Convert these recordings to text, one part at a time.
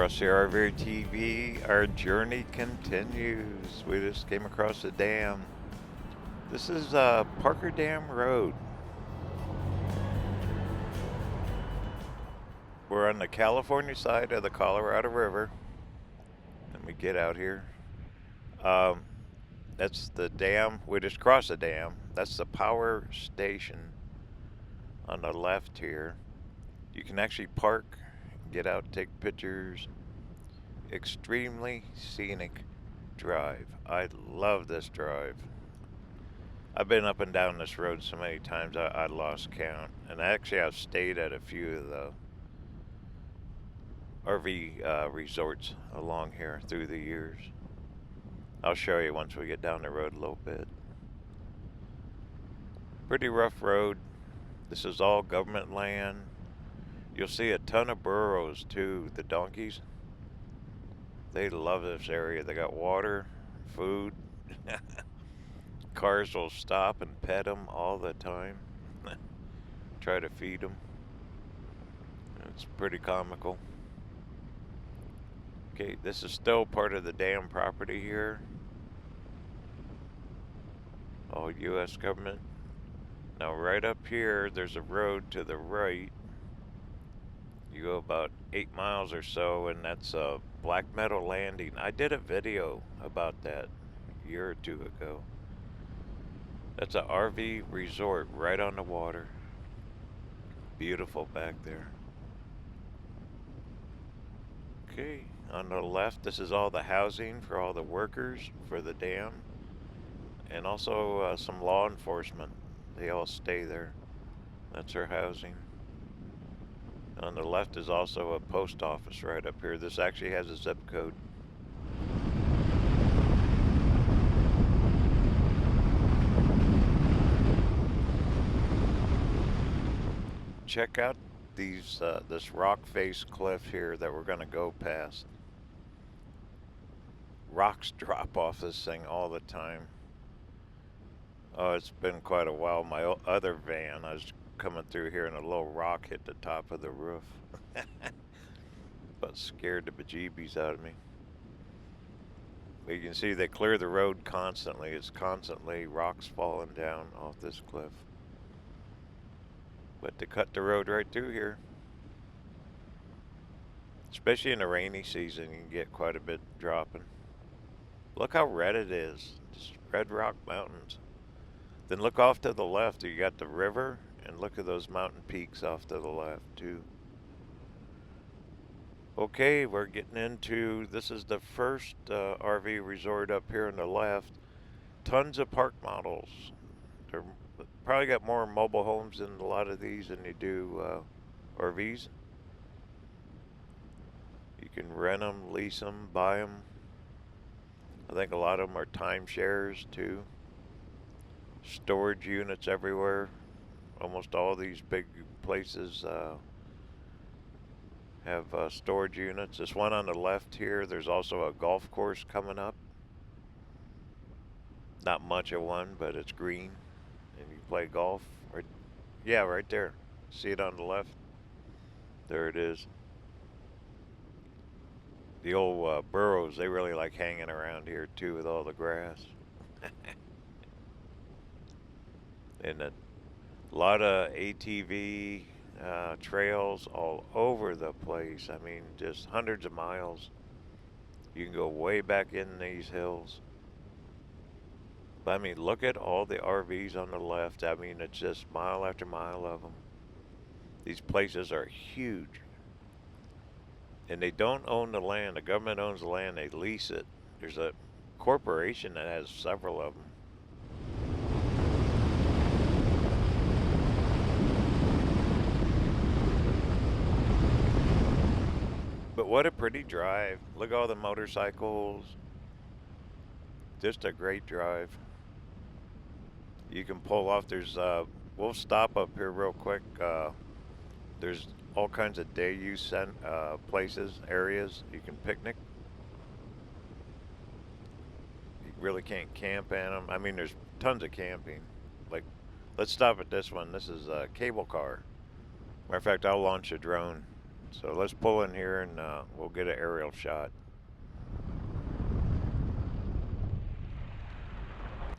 us here, RVerTV. Our journey continues. We just came across a dam. This is Parker Dam Road. We're on the California side of the Colorado River. Let me get out here. That's the dam. We just crossed the dam. That's the power station on the left here. You can actually park, get out, take pictures. Extremely scenic drive. I love this drive. I've been up and down this road so many times I lost count. And actually I've stayed at a few of the RV resorts along here through the years. I'll show you once we get down the road a little bit. Pretty rough road. This is all government land. You'll see a ton of burros too, the donkeys. They love this area. They got water, food. Cars will stop and pet them all the time. Try to feed them. It's pretty comical. Okay, this is still part of the dam property here. All U.S. government. Now right up here, there's a road to the right. You go about 8 miles or so, and that's a Black Meadow Landing. I did a video about that a year or two ago. That's an RV resort right on the water. Beautiful back there. Okay, on the left, this is all the housing for all the workers for the dam, and also some law enforcement. They all stay there. That's their housing. On the left is also a post office right up here. This actually has a zip code. Check out this rock face cliff here that we're going to go past. Rocks drop off this thing all the time. Oh, it's been quite a while. My other van, I was coming through here and a little rock hit the top of the roof. But scared the bejeebies out of me. But you can see they clear the road constantly. It's constantly rocks falling down off this cliff. But they cut the road right through here. Especially in the rainy season, you can get quite a bit dropping. Look how red it is. Just red rock mountains. Then look off to the left. You got the river. And look at those mountain peaks off to the left too. Okay, we're getting into, this is the first RV resort up here on the left. Tons of park models. They're probably got more mobile homes in a lot of these than they do RVs. You can rent them, lease them, buy them. I think a lot of them are timeshares too. Storage units everywhere. Almost all these big places have storage units. This one on the left here, there's also a golf course coming up. Not much of one, but it's green. And you play golf. Right, yeah, right there. See it on the left? There it is. The old burros, they really like hanging around here too with all the grass. And a lot of ATV trails all over the place. I mean, just hundreds of miles. You can go way back in these hills. But I mean, look at all the RVs on the left. I mean, it's just mile after mile of them. These places are huge. And they don't own the land. The government owns the land. They lease it. There's a corporation that has several of them. But what a pretty drive. Look at all the motorcycles. Just a great drive. You can pull off. There's we'll stop up here real quick. There's all kinds of day use places, areas you can picnic. You really can't camp in them. I mean, there's tons of camping. Like, let's stop at this one. This is a cable car. Matter of fact, I'll launch a drone So let's pull in here and we'll get an aerial shot.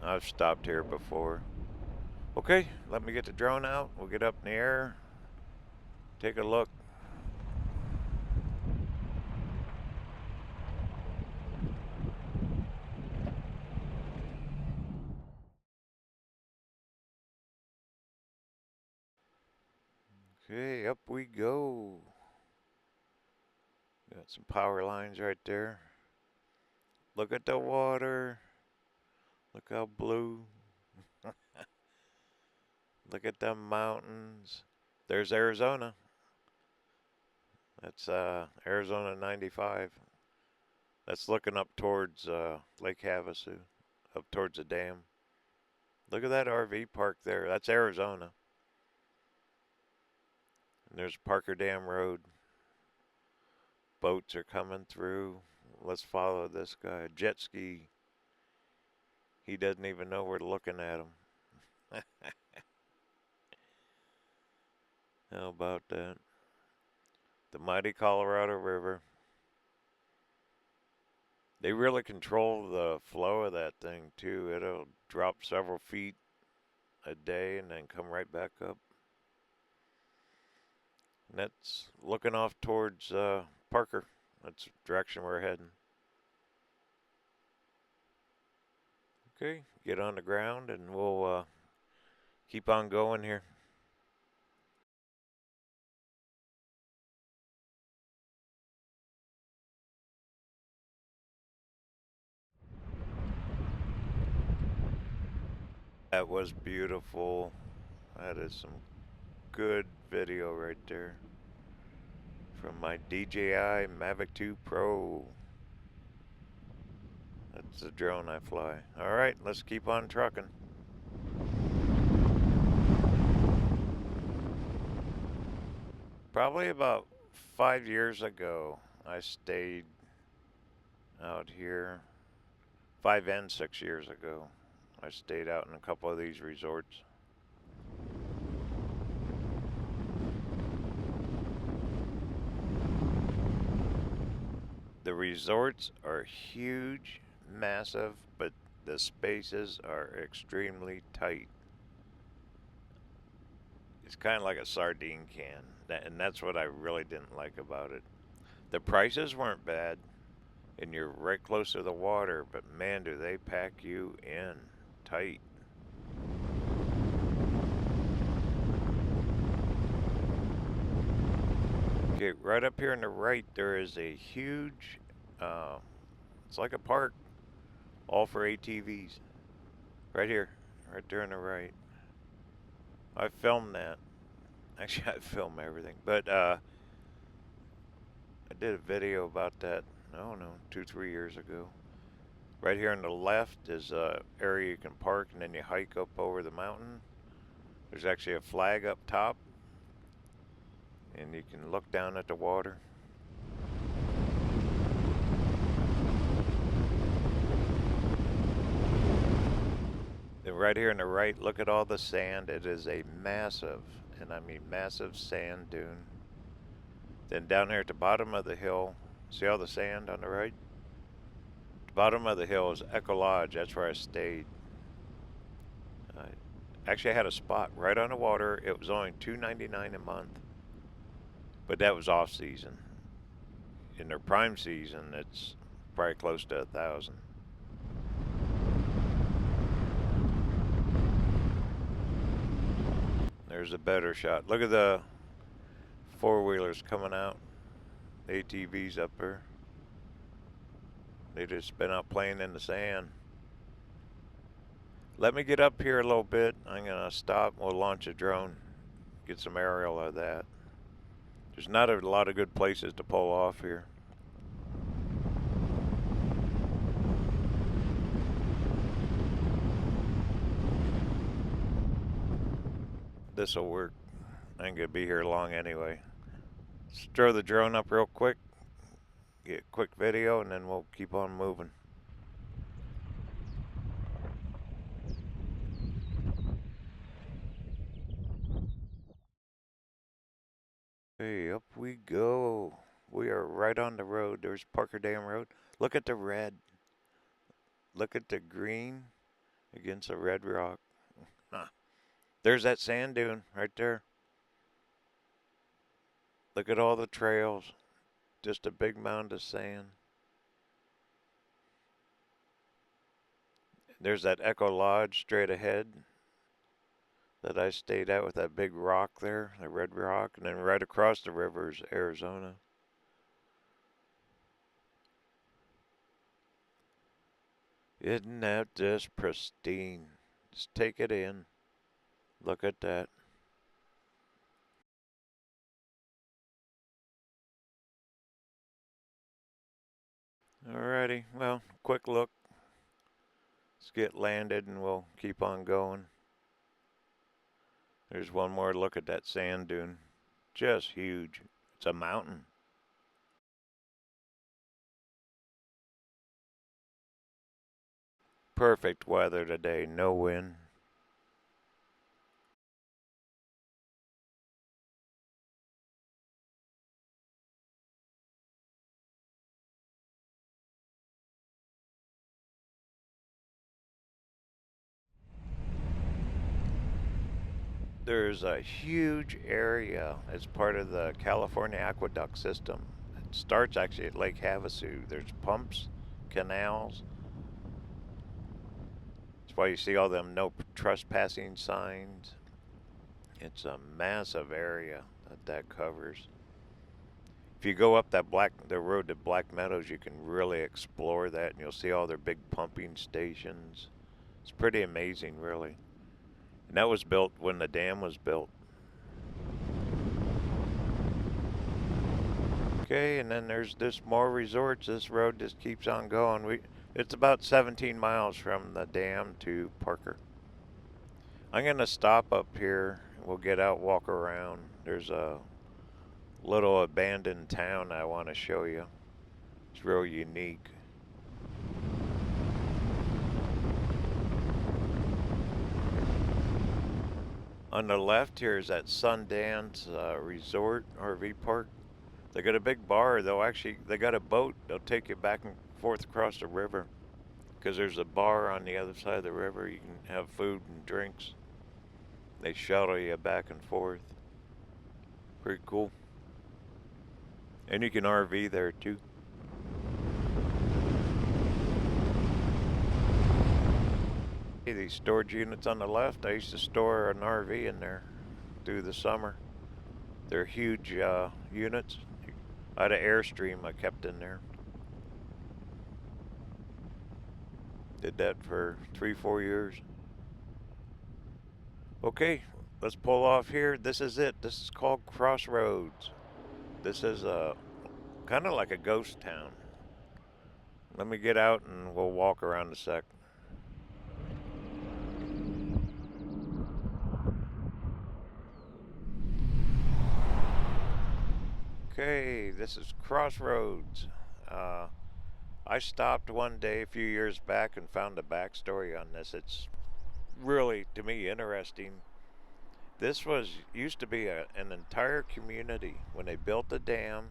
I've stopped here before. Okay, let me get the drone out. We'll get up in the air, take a look. Okay, up we go. Got some power lines right there. Look at the water. Look how blue. Look at the mountains. There's Arizona. That's Arizona 95. That's looking up towards Lake Havasu, up towards the dam. Look at that RV park there. That's Arizona. And there's Parker Dam Road. Boats are coming through. Let's follow this guy. Jet ski. He doesn't even know we're looking at him. How about that? The mighty Colorado River. They really control the flow of that thing too. It'll drop several feet a day and then come right back up. And that's looking off towards Parker. That's the direction we're heading. Okay, get on the ground and we'll keep on going here. That was beautiful. That is some good video right there from my DJI Mavic 2 Pro. That's the drone I fly. All right, let's keep on trucking. Probably about 5 years ago, I stayed out here. 5 and 6 years ago, I stayed out in a couple of these resorts. The resorts are huge, massive, but the spaces are extremely tight. It's kind of like a sardine can, and that's what I really didn't like about it. The prices weren't bad, and you're right close to the water, but man, do they pack you in tight. Okay, right up here on the right, there is a huge, it's like a park, all for ATVs. Right here, right there on the right. I filmed that. Actually, I film everything, but I did a video about that, I don't know, 2-3 years ago. Right here on the left is a area you can park and then you hike up over the mountain. There's actually a flag up top and you can look down at the water. Then right here on the right, look at all the sand. It is a massive, and I mean massive sand dune. Then down there at the bottom of the hill, see all the sand on the right? The bottom of the hill is Echo Lodge. That's where I stayed. Actually, I had a spot right on the water. It was only $2.99 a month, but that was off season. In their prime season, it's probably close to $1,000. There's a better shot. Look at the four-wheelers coming out. The ATVs up there. They just been out playing in the sand. Let me get up here a little bit. I'm gonna stop. We'll launch a drone. Get some aerial of that. There's not a lot of good places to pull off here. This'll work. I ain't gonna be here long anyway. Let's throw the drone up real quick. Get a quick video and then we'll keep on moving. Hey, up we go. We are right on the road. There's Parker Dam Road. Look at the red. Look at the green against the red rock. Huh. There's that sand dune right there. Look at all the trails. Just a big mound of sand. There's that Echo Lodge straight ahead that I stayed at with that big rock there, the red rock. And then right across the river is Arizona. Isn't that just pristine? Just take it in. Look at that. Alrighty, well, quick look. Let's get landed and we'll keep on going. There's one more look at that sand dune. Just huge. It's a mountain. Perfect weather today, no wind. There's a huge area as part of the California aqueduct system. It starts actually at Lake Havasu. There's pumps, canals. That's why you see all them no trespassing signs. It's a massive area that covers. If you go up the road to Black Meadows, you can really explore that, and you'll see all their big pumping stations. It's pretty amazing, really. And that was built when the dam was built. Okay, and then there's just more resorts. This road just keeps on going. It's about 17 miles from the dam to Parker. I'm gonna stop up here. We'll get out, walk around. There's a little abandoned town I want to show you. It's real unique. On the left here is that Sundance Resort RV park. They got a big bar. They got a boat. They'll take you back and forth across the river because there's a bar on the other side of the river. You can have food and drinks. They shuttle you back and forth. Pretty cool. And you can RV there too. These storage units on the left, I used to store an RV in there through the summer. They're huge units. I had an Airstream I kept in there. Did that for 3-4 years. Okay, let's pull off here. This is it. This is called Crossroads. This is kind of like a ghost town. Let me get out and we'll walk around a sec. Okay, this is Crossroads. I stopped one day a few years back and found a backstory on this. It's really, to me, interesting. This used to be an entire community. When they built the dam,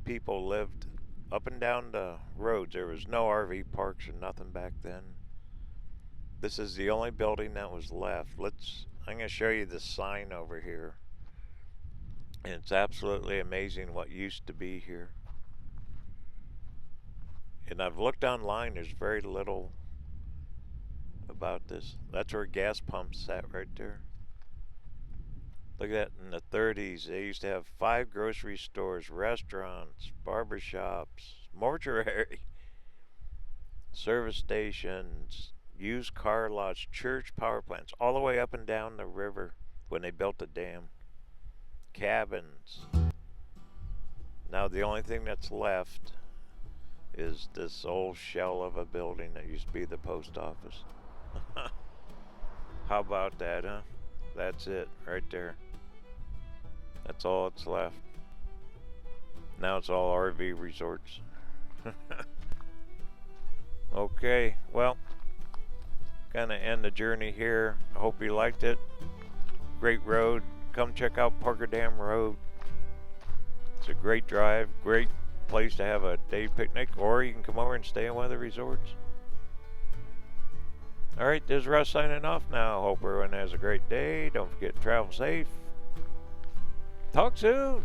people lived up and down the roads. There was no RV parks or nothing back then. This is the only building that was left. I'm going to show you the sign over here. And it's absolutely amazing what used to be here. And I've looked online, there's very little about this. That's where gas pumps sat right there. Look at that, in the 30s, they used to have 5 grocery stores, restaurants, barbershops, mortuary, service stations, used car lots, church power plants, all the way up and down the river when they built the dam. Cabins. Now the only thing that's left is this old shell of a building that used to be the post office. How about that, huh? That's it right there. That's all that's left. Now it's all RV resorts. Okay, well, gonna end the journey here. I hope you liked it. Great road. Come check out Parker Dam Road. It's a great drive, great place to have a day picnic, or you can come over and stay in one of the resorts. All right, this is Russ signing off now. Hope everyone has a great day. Don't forget to travel safe. Talk soon.